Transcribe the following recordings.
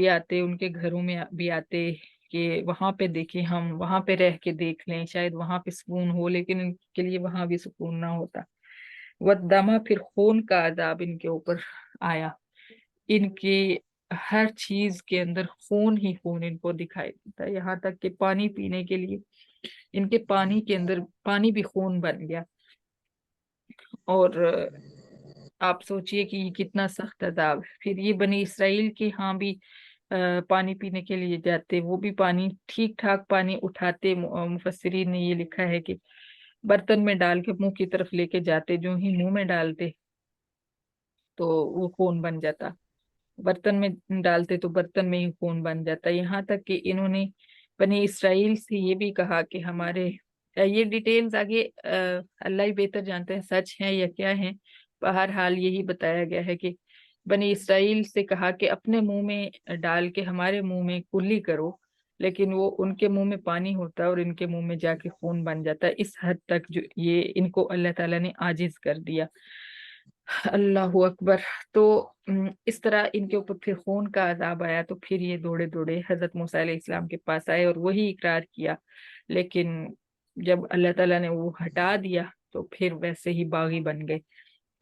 بھی آتے, ان کے گھروں میں بھی آتے کہ وہاں پہ دیکھیں, ہم وہاں پہ رہ کے دیکھ لیں, شاید وہاں پہ سکون ہو, لیکن ان کے لیے وہاں بھی سکون نہ ہوتا. والدمہ, پھر خون کا عذاب ان کے اوپر آیا. ان کی ہر چیز کے اندر خون ہی خون ان کو دکھائی دیتا, یہاں تک کہ پانی پینے کے لیے ان کے پانی کے اندر پانی بھی خون بن گیا. اور آپ سوچئے کہ یہ کتنا سخت عذاب ہے. پھر یہ بنی اسرائیل کے ہاں بھی پانی پینے کے لیے جاتے, وہ بھی پانی ٹھیک ٹھاک پانی اٹھاتے. مفسرین نے یہ لکھا ہے کہ برتن میں ڈال کے منہ کی طرف لے کے جاتے, جو ہی منہ میں ڈالتے تو وہ خون بن جاتا, برتن میں ڈالتے تو برتن میں ہی خون بن جاتا. یہاں تک کہ انہوں نے بنی اسرائیل سے یہ بھی کہا کہ ہمارے, یہ ڈیٹیلز آگے اللہ ہی بہتر جانتے ہیں سچ ہیں یا کیا ہیں, بہرحال یہی بتایا گیا ہے کہ بنی اسرائیل سے کہا کہ اپنے منہ میں ڈال کے ہمارے منہ میں کلی کرو, لیکن وہ ان کے منہ میں پانی ہوتا ہے اور ان کے منہ میں جا کے خون بن جاتا ہے. اس حد تک جو یہ ان کو اللہ تعالیٰ نے عاجز کر دیا. اللہ اکبر. تو اس طرح ان کے اوپر پھر خون کا عذاب آیا, تو پھر یہ دوڑے دوڑے حضرت موسیٰ علیہ السلام کے پاس آئے اور وہی اقرار کیا, لیکن جب اللہ تعالیٰ نے وہ ہٹا دیا تو پھر ویسے ہی باغی بن گئے.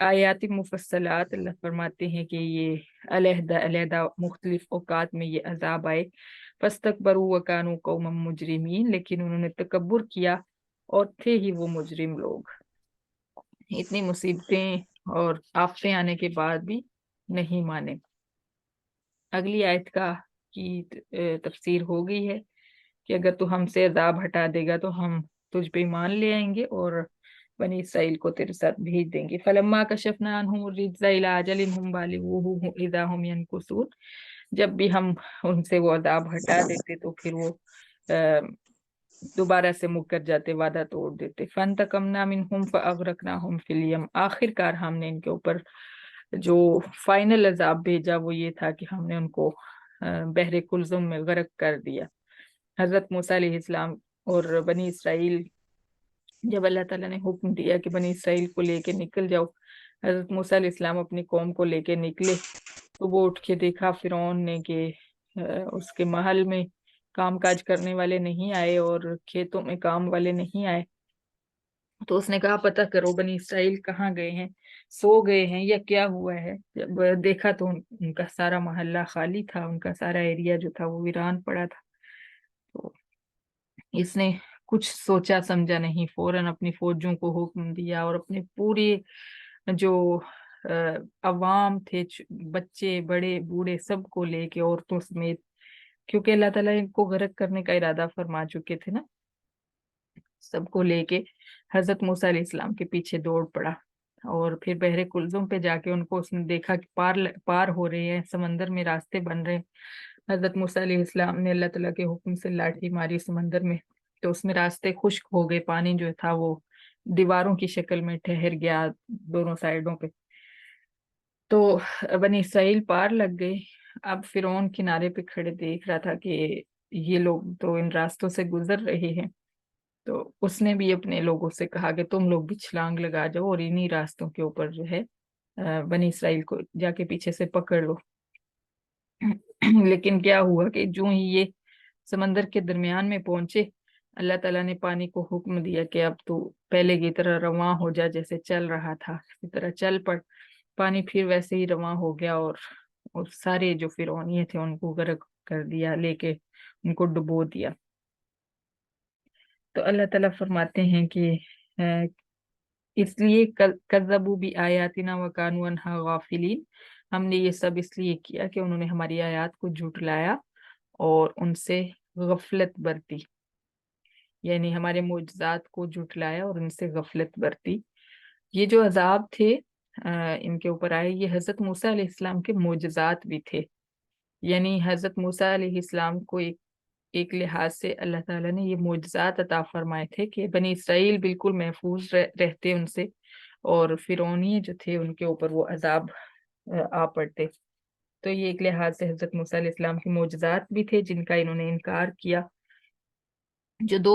آیات مفصلات, اللہ فرماتے ہیں کہ یہ علیحدہ علیحدہ مختلف اوقات میں یہ عذاب آئے. فاستکبروا وکانوا قوما مجرمین, لیکن انہوں نے تکبر کیا اور تھے ہی وہ مجرم لوگ. اتنی مصیبتیں اور آفتیں آنے کے بعد بھی نہیں مانے. اگلی آیت کی تفسیر ہو گئی ہے کہ اگر تو ہم سے عذاب ہٹا دے گا تو ہم تجھ پہ ایمان لے آئیں گے اور بنی اسرائیل کو تیرے ساتھ بھیج دیں گے. فلما کشفنا عنہم الرجز الی اجل هم بالغوه اذا هم ينکثون, جب بھی ہم ان سے وہ عذاب ہٹا دیتے تو پھر وہ دوبارہ سے مکر جاتے, وعدہ توڑ دیتے. فانتقمنا منہم فاغرقناہم فی الیم, آخر کار ہم نے ان کے اوپر جو فائنل عذاب بھیجا وہ یہ تھا کہ ہم نے ان کو بحر کلزم میں غرق کر دیا. حضرت موسیٰ علیہ السلام اور بنی اسرائیل, جب اللہ تعالیٰ نے حکم دیا کہ بنی اسرائیل کو لے کے نکل جاؤ, حضرت موسیٰ علیہ السلام اپنی قوم کو لے کے نکلے تو وہ اٹھ کے دیکھا فرعون نے کہ اس کے محل میں کام کاج کرنے والے نہیں آئے اور کھیتوں میں کام والے نہیں آئے. تو اس نے کہا پتہ کرو بنی اسرائیل کہاں گئے ہیں, سو گئے ہیں یا کیا ہوا ہے. جب دیکھا تو ان کا سارا محلہ خالی تھا, ان کا سارا ایریا جو تھا وہ ویران پڑا تھا. تو اس نے کچھ سوچا سمجھا نہیں, فوراً اپنی فوجوں کو حکم دیا اور اپنے پورے جو عوام تھے, بچے بڑے بوڑھے سب کو لے کے, عورتوں سمیت, کیونکہ اللہ تعالیٰ ان کو غرق کرنے کا ارادہ فرما چکے تھے نا, سب کو لے کے حضرت موسیٰ علیہ السلام کے پیچھے دوڑ پڑا. اور پھر بحر کلزم پہ جا کے ان کو اس نے دیکھا کہ پار ہو رہے ہیں, سمندر میں راستے بن رہے ہیں. حضرت موسیٰ علیہ السلام نے اللہ تعالیٰ کے حکم سے لاٹھی ماری سمندر میں, تو اس میں راستے خشک ہو گئے, پانی جو تھا وہ دیواروں کی شکل میں ٹھہر گیا دونوں سائڈوں پہ. تو بنی اسرائیل پار لگ گئے. اب فرعون کنارے پہ کھڑے دیکھ رہا تھا کہ یہ لوگ تو ان راستوں سے گزر رہے ہیں, تو اس نے بھی اپنے لوگوں سے کہا کہ تم لوگ بھی چھلانگ لگا جاؤ اور انہی راستوں کے اوپر جو ہے بنی اسرائیل کو جا کے پیچھے سے پکڑ لو. لیکن کیا ہوا کہ جو ہی یہ سمندر کے درمیان میں پہنچے, اللہ تعالیٰ نے پانی کو حکم دیا کہ اب تو پہلے کی طرح رواں ہو جا, جیسے چل رہا تھا اسی طرح چل پڑ. پانی پھر ویسے ہی رواں ہو گیا اور سارے جو فرعونیے تھے ان کو غرق کر دیا, لے کے ان کو ڈبو دیا. تو اللہ تعالیٰ فرماتے ہیں کہ اس لیے کذبوا بآیاتنا وکانوا عنہا غافلین, ہم نے یہ سب اس لیے کیا کہ انہوں نے ہماری آیات کو جھٹلایا اور ان سے غفلت برتی, یعنی ہمارے معجزات کو جھٹلایا اور ان سے غفلت برتی. یہ جو عذاب تھے ان کے اوپر آئے, یہ حضرت موسیٰ علیہ السلام کے معجزات بھی تھے. یعنی حضرت موسیٰ علیہ السلام کو ایک لحاظ سے اللہ تعالیٰ نے یہ معجزات عطا فرمائے تھے کہ بنی اسرائیل بالکل محفوظ رہتے ان سے, اور فرعونی جو تھے ان کے اوپر وہ عذاب آ پڑتے. تو یہ ایک لحاظ سے حضرت موسیٰ علیہ السلام کے معجزات بھی تھے جن کا انہوں نے انکار کیا. جو دو